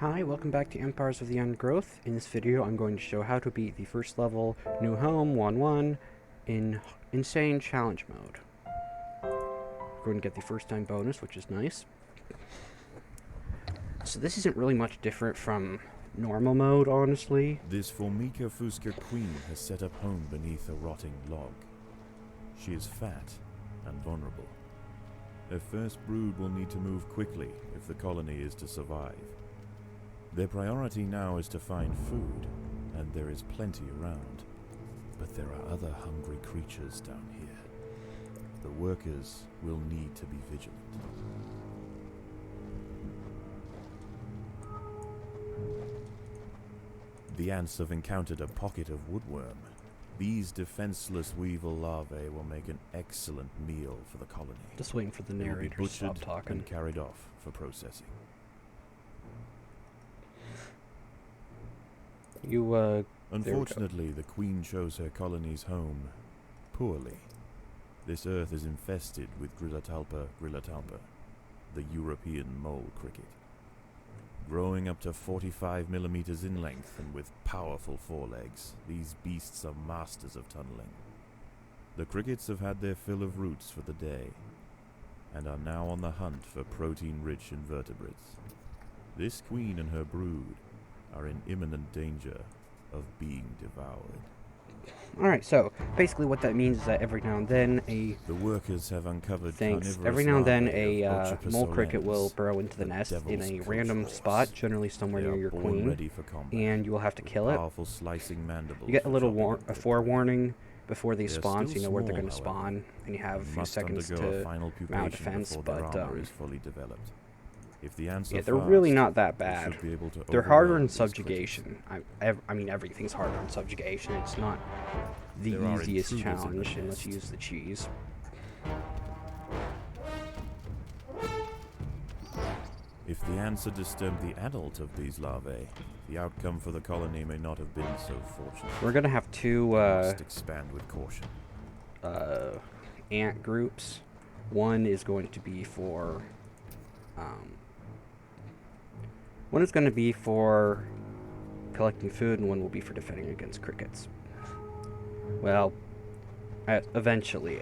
Hi, welcome back to Empires of the Undergrowth. In this video, I'm going to show how to beat the first level New Home 1-1 in Insane Challenge mode. We're going to get the first time bonus, which is nice. So this isn't really much different from normal mode, honestly. This Formica Fusca queen has set up home beneath a rotting log. She is fat and vulnerable. Her first brood will need to move quickly if the colony is to survive. Their priority now is to find food, and there is plenty around. But there are other hungry creatures down here. The workers will need to be vigilant. The ants have encountered a pocket of woodworm. These defenseless weevil larvae will make an excellent meal for the colony. Just waiting for the They will be narrator to stop butchered talking. and carried off for processing. Unfortunately, the queen chose her colony's home poorly. This earth is infested with Grillotalpa grillotalpa, the European mole cricket. Growing up to 45 millimeters in length and with powerful forelegs, these beasts are masters of tunneling. The crickets have had their fill of roots for the day, and are now on the hunt for protein-rich invertebrates. This queen and her brood are in imminent danger of being devoured. Alright, so basically what that means is that every now and then The workers have uncovered every now and then larvae a of mole Ultrapisolens, cricket will burrow into the the nest in devil's a coach random horse. spot, generally somewhere They near are your born queen, ready for combat, and you will have to with kill it. powerful slicing mandibles You get a for little chopping up forewarning before they They are spawn, so still you know where they're small, going to however, spawn, and you have a few must seconds undergo a to final mount pupation defense, before but their armor is fully developed. If the ants yeah, are they're really fast, not that they bad. should be able to They're harder overwhelm in these subjugation. I mean, everything's harder in subjugation. It's not the There are easiest intruders in the challenge unless you nest. use the cheese. If the ants had disturbed the adult of these larvae, the outcome for the colony may not have been so fortunate. We're gonna have two Must expand with caution. ant groups. One is going to be for collecting food, and one will be for defending against crickets. Well, eventually,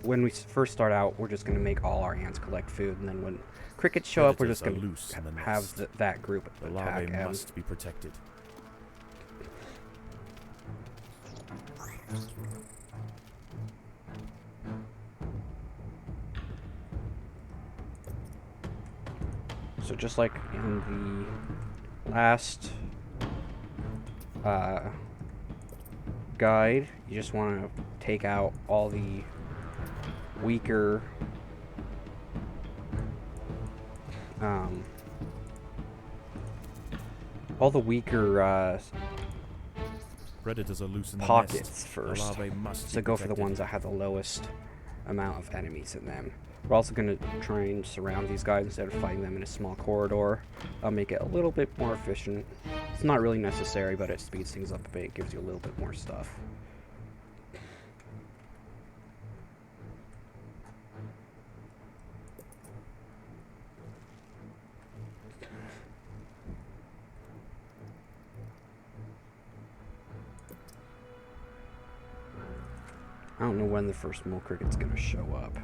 when we first start out, we're just going to make all our ants collect food, and then when crickets show up, we're just going Predators are to loose in the have nest. that group The attack. larvae And must be protected. so just like in the last guide, you just want to take out all the weaker Predators are loose in the pockets nest. first. The larvae must So be go for the protected. ones that have the lowest amount of enemies in them. We're also going to try and surround these guys instead of fighting them in a small corridor. I'll make it a little bit more efficient. It's not really necessary, but it speeds things up a bit. It gives you a little bit more stuff. I don't know when the first mole cricket's gonna show up.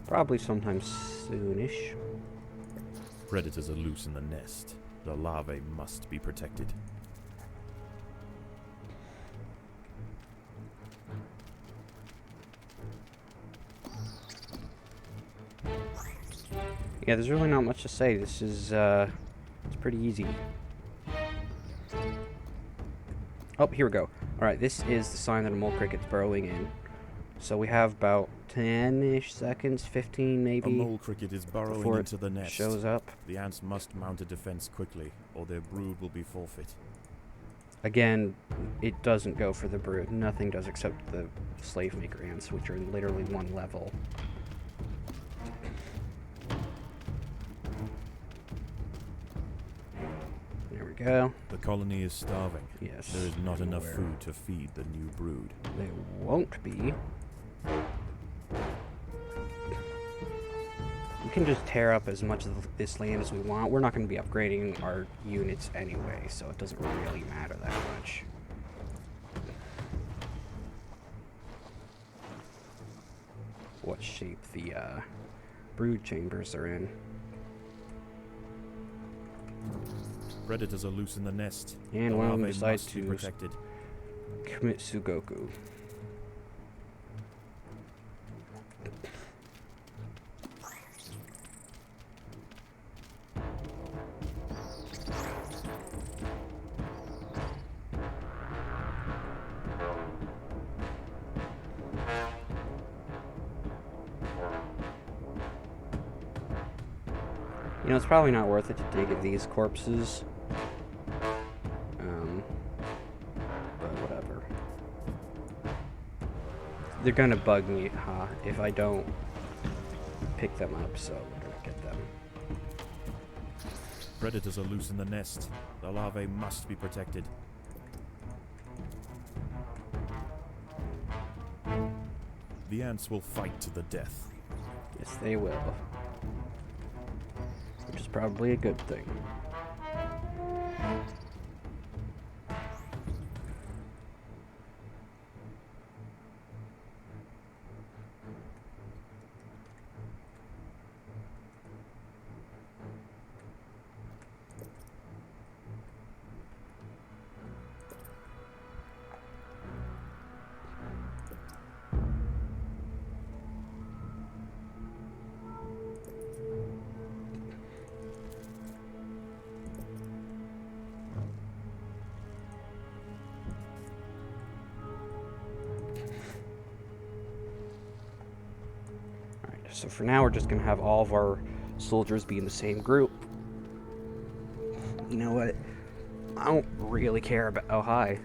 Probably sometime soonish. Predators are loose in the nest. The larvae must be protected. Yeah, there's really not much to say. This is, it's pretty easy. Oh, here we go. Alright, this is the sign that a mole cricket's burrowing in. So we have about 10-ish seconds, 15 A maybe, mole cricket is burrowing before into the it nest. shows up. The ants must mount a defense quickly, or their brood will be forfeit. Again, it doesn't go for the brood. Nothing does except the slave maker ants, which are literally one level. go. The colony is starving. Yes. There is not I'm enough aware. food to feed the new brood. They won't be. can just tear up as much of this land as we want. We're not going to be upgrading our units anyway, so it doesn't really matter that much. What shape the brood chambers are in. Predators are loose in the nest. And one of them Larvae decides must be to protected. commit Sugoku. You know, it's probably not worth it to dig at these corpses. But whatever. They're gonna bug me, if I don't pick them up, so we're gonna get them. Predators are loose in the nest. The larvae must be protected. The ants will fight to the death. Yes, they will. Which is probably a good thing. So for now, we're just going to have all of our soldiers be in the same group. You know what? I don't really care about... Oh, hi.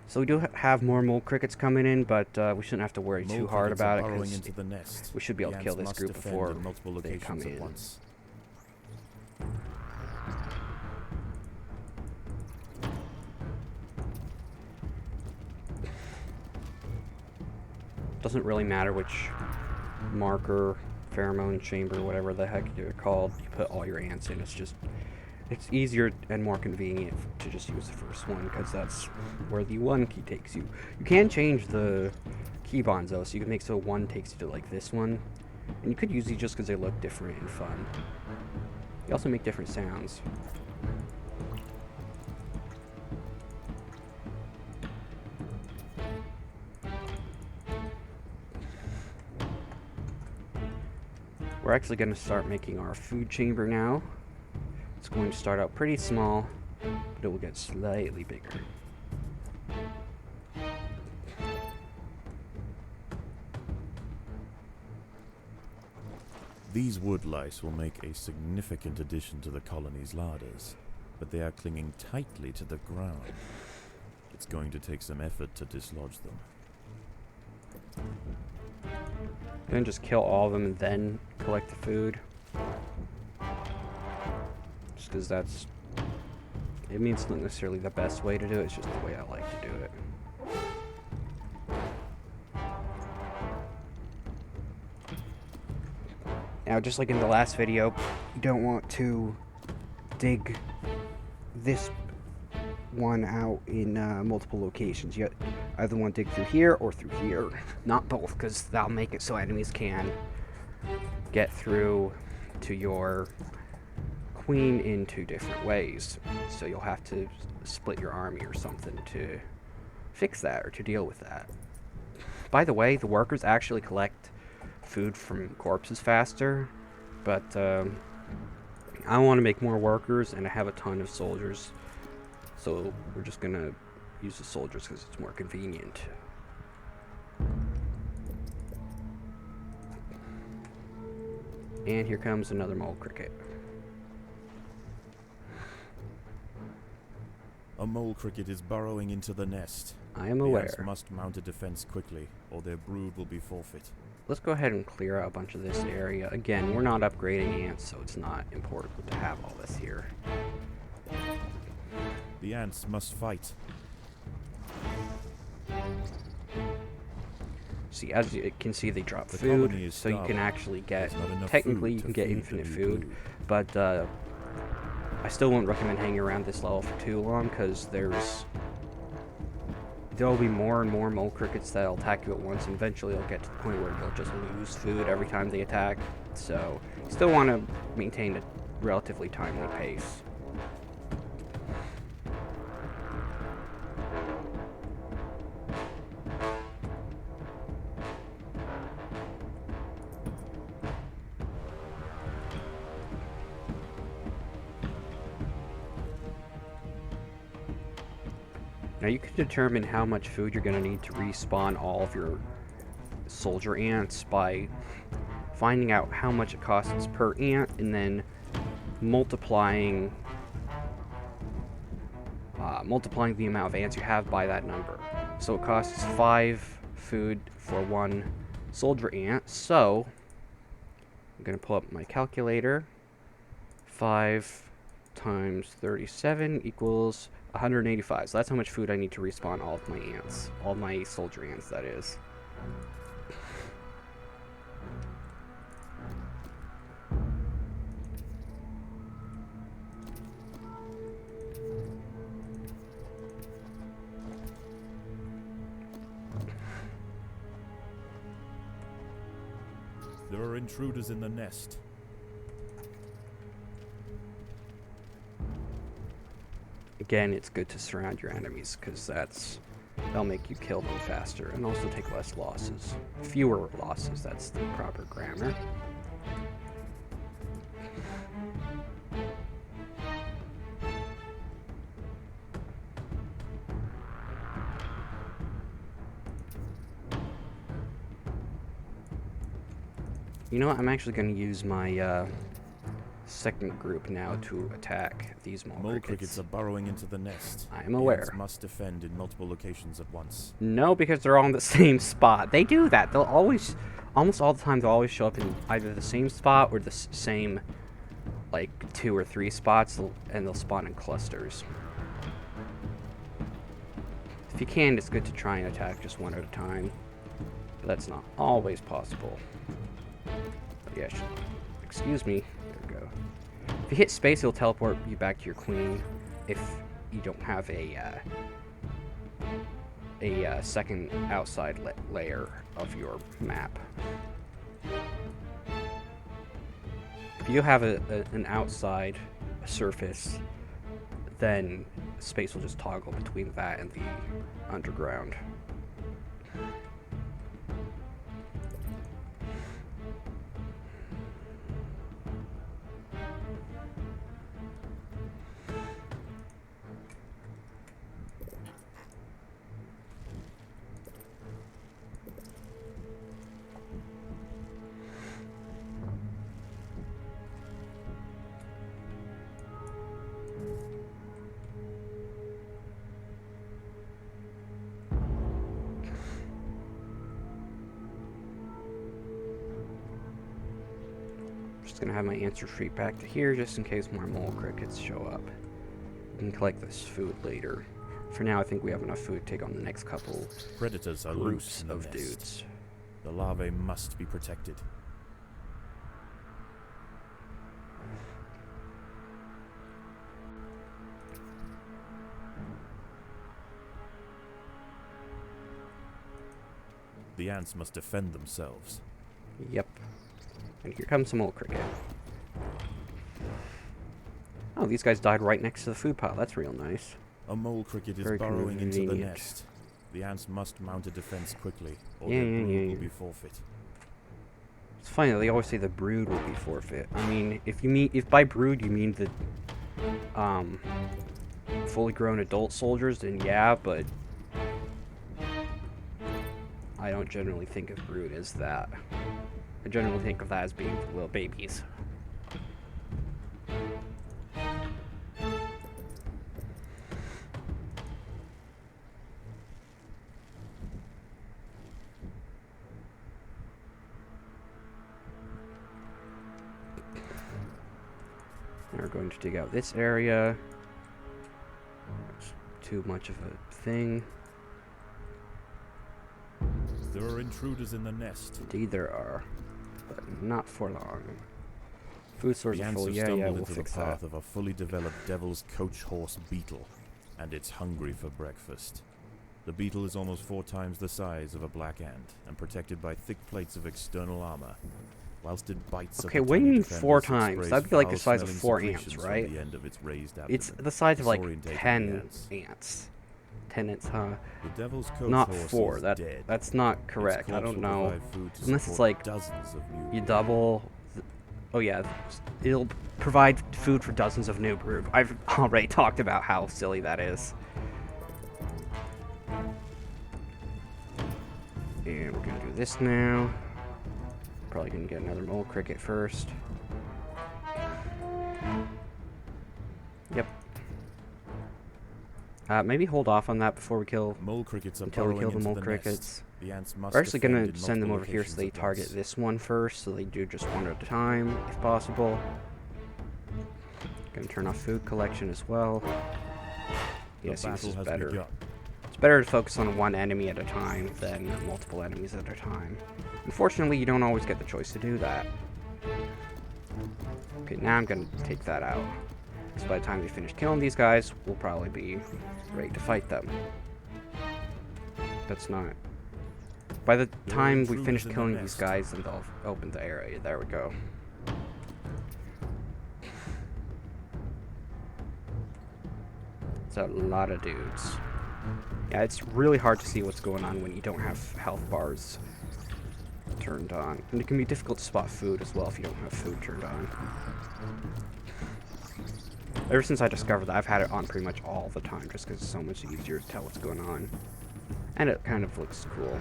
So we do have more mole crickets coming in, but we shouldn't have to worry too hard about it, because we should be able to kill this group before they come in. Doesn't really matter which marker, pheromone chamber, whatever the heck they're called, you put all your ants in. It's easier and more convenient to just use the first one, because that's where the one key takes you. You can change the key bonds though, so you can make so one takes you to like this one, and you could use these just because they look different and fun. They also make different sounds. We're actually going to start making our food chamber now. It's going to start out pretty small, but it will get slightly bigger. These wood lice will make a significant addition to the colony's larders, but they are clinging tightly to the ground. It's going to take some effort to dislodge them. Gonna just kill all of them and then collect the food. Just because that's... it means it's not necessarily the best way to do it, it's just the way I like to do it. Now, just like in the last video, you don't want to dig this one out in multiple locations. You either want to dig through here or through here. Not both, because that'll make it so enemies can get through to your queen in two different ways. So you'll have to split your army or something to fix that or to deal with that. By the way, the workers actually collect food from corpses faster, but I want to make more workers, and I have a ton of soldiers. So we're just gonna use the soldiers because it's more convenient. And here comes another mole cricket. A mole cricket is burrowing into the nest. I am The aware. ants must mount a defense quickly, or their brood will be forfeit. Let's go ahead and clear out a bunch of this area. Again, we're not upgrading ants, so it's not important to have all this here. The ants must fight. See, as you can see, they drop The food, colony is so you can starving. actually get, There's not enough technically food you can to get feed the infinite new food, brood. but I still wouldn't recommend hanging around this level for too long, because there'll be more and more mole crickets that'll attack you at once, and eventually it'll get to the point where you'll just lose food every time they attack, so you still want to maintain a relatively timely pace. Now you can determine how much food you're going to need to respawn all of your soldier ants by finding out how much it costs per ant and then multiplying the amount of ants you have by that number. So it costs 5 food for 1 soldier ant, so I'm going to pull up my calculator. 5 times 37 equals 185. So that's how much food I need to respawn all of my ants. All my soldier ants, that is. There are intruders in the nest. Again, it's good to surround your enemies, because that'll make you kill them faster, and also take less losses. Fewer losses, that's the proper grammar. You know what, I'm actually going to use my second group now to attack these mole crickets. Are burrowing into the nest. I am aware. Ants must defend in multiple locations at once. No, because they're all in the same spot. They do that. They'll always, almost all the time, they'll always show up in either the same spot or the same, like, 2 or 3 spots, and they'll spawn in clusters. If you can, it's good to try and attack just one at a time, but that's not always possible. But yeah, excuse me. There we go. If you hit space, it'll teleport you back to your queen if you don't have a second outside layer of your map. If you have an outside surface, then space will just toggle between that and the underground. Just gonna have my answer sheet back to here just in case more mole crickets show up. We can collect this food later. For now, I think we have enough food to take on the next couple Predators are groups loose in the of nest. dudes. The larvae must be protected. The ants must defend themselves. Yep. And here comes some mole cricket. Oh, these guys died right next to the food pile. That's real nice. A mole cricket is Very burrowing into the convenient. nest. The ants must mount a defense quickly, or Yeah, their yeah, brood yeah, will yeah. be forfeit. It's funny that they always say the brood will be forfeit. I mean, if by brood you mean the fully grown adult soldiers, then yeah, but I don't generally think of brood as that. I generally think of that as being little babies. Now we're going to dig out this area. It's too much of a thing. There are intruders in the nest. Indeed there are, but not for long. Food stores The are ants full. have Yeah, stumbled we'll into the fix path that. of a fully developed devil's coach horse beetle, and it's hungry for breakfast. The beetle is almost 4 times the size of a black ant, and protected by thick plates of external armor. Whilst it bites Okay, at the what do you tiny mean 4 defenders, it times? sprays That'd be like the size of foul-smelling 4 ants, secretions right? from the end of its raised It's abdomen, the size of like disorientating 10 the ants. ants. 10 ants, huh? The devil's coach Not horse 4. is dead. That's not Its correct. I corpse don't will know. provide food to Unless it's support like dozens of new you brood. double. Oh yeah, it'll provide food for dozens of new brood. I've already talked about how silly that is. And we're gonna do this now. Probably gonna get another mole cricket first. Yep. Maybe hold off on that before we kill Mole crickets are until we burrowing kill the into mole the crickets. nest. The ants must We're actually defend gonna in send them multiple over here so locations they at target once. this one first, so they do just one at a time, if possible. Gonna turn off food collection as well. The Yeah, see, this battle is has better. begun. It's better to focus on one enemy at a time than multiple enemies at a time. Unfortunately, you don't always get the choice to do that. Okay, now I'm gonna take that out. So by the time we finish killing these guys, we'll probably be ready to fight them. That's not... By the time we finish intruders in the killing these nest. guys, then they'll open the area. There we go. It's a lot of dudes. Yeah, it's really hard to see what's going on when you don't have health bars turned on. And it can be difficult to spot food as well if you don't have food turned on. Ever since I discovered that, I've had it on pretty much all the time just because it's so much easier to tell what's going on. And it kind of looks cool.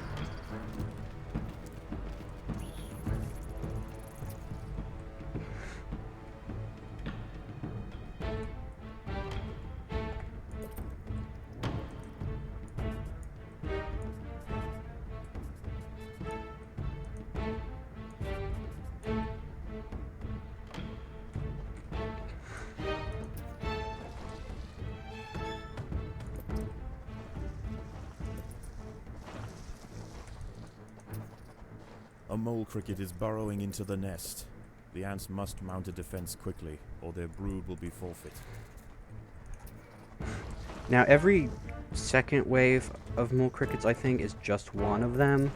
A mole cricket is burrowing into the nest. The ants must mount a defense quickly, or their brood will be forfeit. Now, every second wave of mole crickets, I think, is just one of them,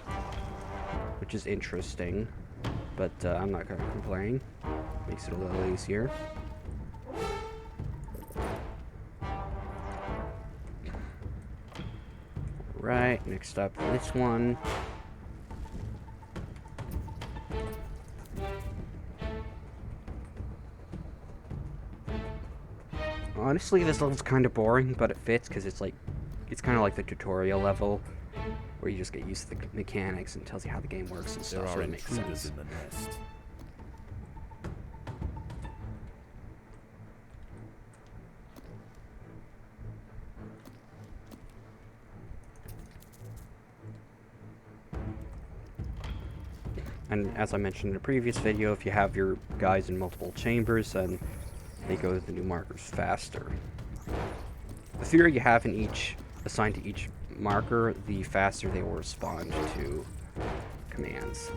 which is interesting, but I'm not going to complain. Makes it a little easier. Right, next up, this one. Honestly, this level's kind of boring, but it fits because it's kind of like the tutorial level where you just get used to the mechanics and tells you how the game works and There stuff, so are it makes intruders sense. in the nest. And as I mentioned in a previous video, if you have your guys in multiple chambers, then they go to the new markers faster. The fewer you have in each, assigned to each marker, the faster they will respond to commands.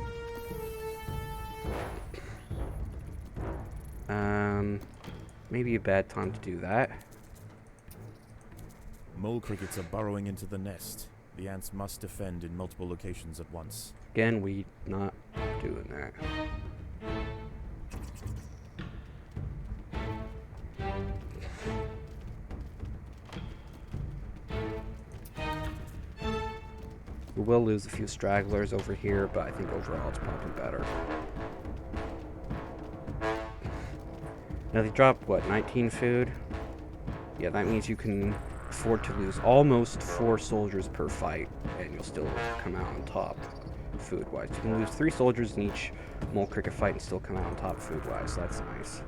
Maybe a bad time to do that. Mole crickets are burrowing into the nest. The ants must defend in multiple locations at once. Again, we not doing that. We will lose a few stragglers over here, but I think overall it's probably better. Now they drop, what, 19 food? Yeah, that means you can afford to lose almost 4 soldiers per fight, and you'll still come out on top food-wise. You can lose 3 soldiers in each mole cricket fight and still come out on top food-wise, so that's nice.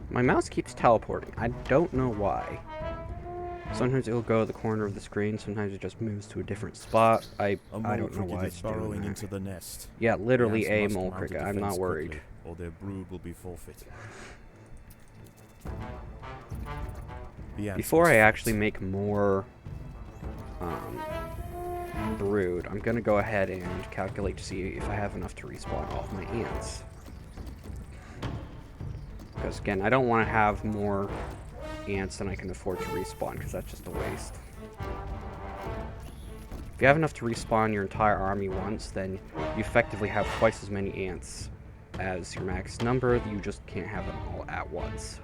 My mouse keeps teleporting. I don't know why. Sometimes it'll go to the corner of the screen. Sometimes it just moves to a different spot. I don't know why it's doing burrowing that. into the nest. Yeah, literally The a ants mole must mount a cricket. I'm not defense worried. quickly, or their brood will be forfeit. Before I actually make more brood, I'm gonna go ahead and calculate to see if I have enough to respawn all of my ants. Because again, I don't want to have more ants than I can afford to respawn, because that's just a waste. If you have enough to respawn your entire army once, then you effectively have twice as many ants as your max number. You just can't have them all at once.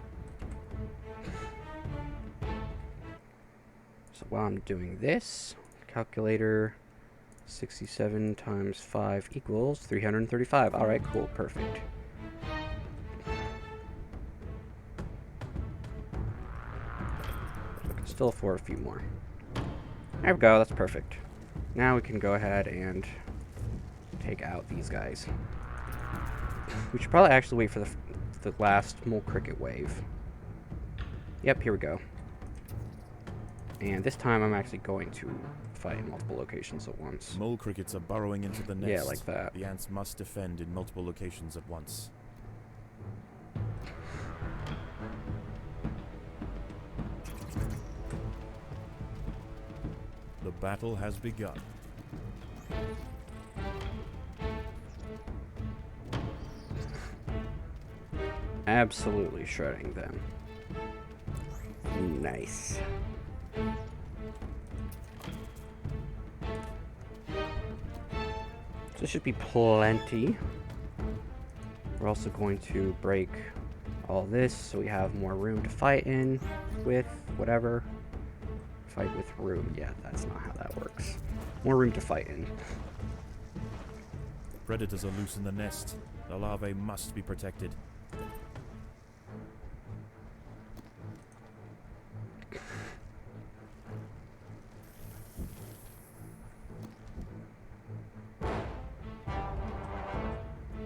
So while I'm doing this, calculator, 67 times 5 equals 335. Alright, cool, perfect. I can still afford a few more. There we go, that's perfect. Now we can go ahead and take out these guys. We should probably actually wait for the last mole cricket wave. Yep, here we go. And this time I'm actually going to fight in multiple locations at once. Mole crickets are burrowing into the nest. Yeah, like that. The ants must defend in multiple locations at once. The battle has begun. Absolutely shredding them. Nice. So this should be plenty. We're also going to break all this so we have more room to fight in with whatever. Fight with room. Yeah, that's not how that works. More room to fight in. Predators are loose in the nest. The larvae must be protected.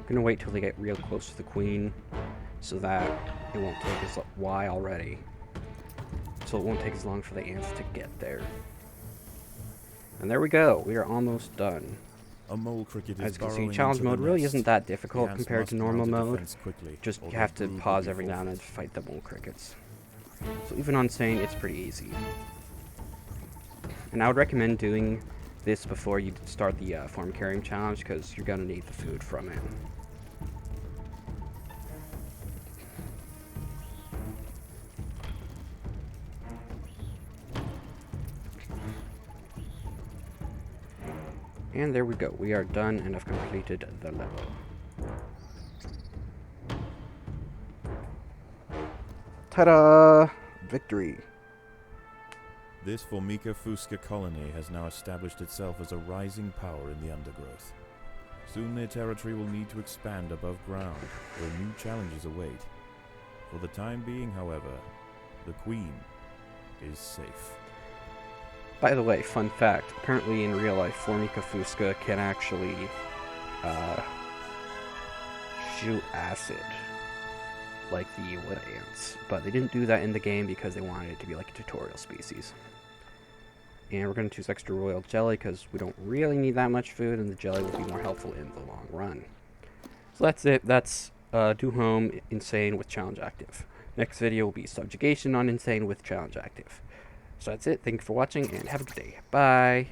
I'm gonna wait till they get real close to the queen so that it won't take as why already. So it won't take as long for the ants to get there. And there we go. We are almost done. A mole cricket As is you can see, burrowing challenge into mode the really nest. isn't that The difficult ants compared must to normal mount a mode. defense quickly, Just or you their have to brood will pause be every now and then forfeit. to fight the mole crickets. So even on Sane, it's pretty easy. And I would recommend doing this before you start the farm carrying challenge, because you're gonna need the food from it. And there we go. We are done and have completed the level. Ta-da! Victory. This Formica fusca colony has now established itself as a rising power in the undergrowth. Soon their territory will need to expand above ground, where new challenges await. For the time being, however, the Queen is safe. By the way, fun fact, apparently in real life, Formica fusca can actually shoot acid like the wood ants. But they didn't do that in the game because they wanted it to be like a tutorial species. And we're going to choose extra royal jelly because we don't really need that much food, and the jelly will be more helpful in the long run. So that's it. That's Do Home Insane with Challenge Active. Next video will be Subjugation on Insane with Challenge Active. So that's it. Thank you for watching, and have a good day. Bye.